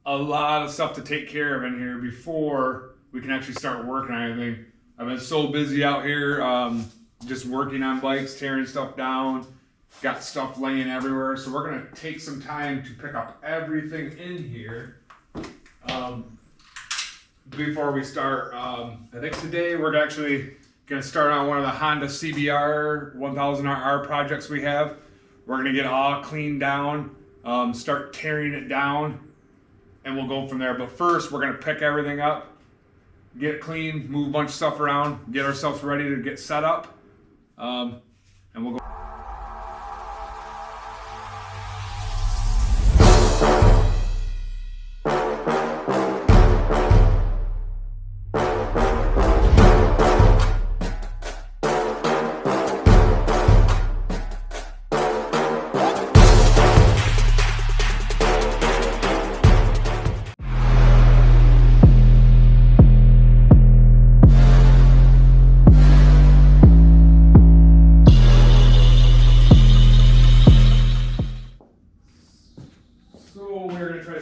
a lot of stuff to take care of in here before we can actually start working on anything. I've been so busy out here, just working on bikes, tearing stuff down, got stuff laying everywhere. So we're gonna take some time to pick up everything in here before we start. I think today we're actually gonna start on one of the Honda CBR 1000RR projects we have. We're gonna get it all cleaned down, start tearing it down, and we'll go from there. But first, we're gonna pick everything up, get it clean, move a bunch of stuff around, get ourselves ready to get set up, and we'll go.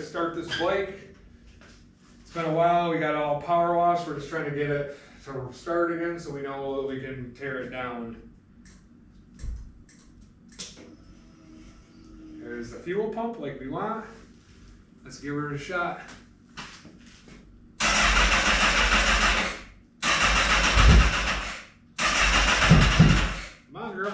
Start this bike. It's been a while. We got it all power washed. We're just trying to get it to start again so we know that we can tear it down. There's the fuel pump like we want. Let's give her a shot. Come on, girl.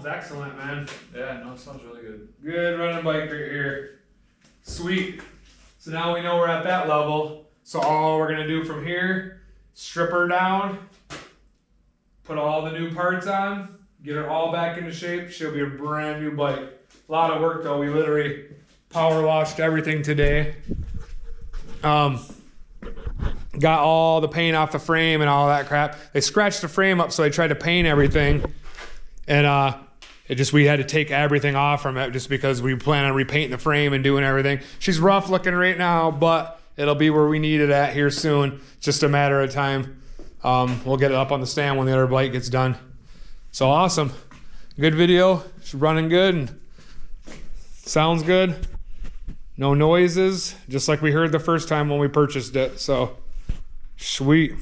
Excellent, man. Yeah, no, it sounds really good. Good running bike right here. Sweet. So now we know we're at that level. So all we're gonna do from here, strip her down, put all the new parts on, get her all back into shape. She'll be a brand new bike. A lot of work though. We literally power washed everything today. Got all the paint off the frame and all that crap. They scratched the frame up, so they tried to paint everything. And we had to take everything off from it just because we plan on repainting the frame and doing everything. She's rough looking right now, but it'll be where we need it at here soon. Just a matter of time. We'll get it up on the stand when the other bike gets done. So awesome. Good video. She's running good and sounds good. No noises, just like we heard the first time when we purchased it. So sweet.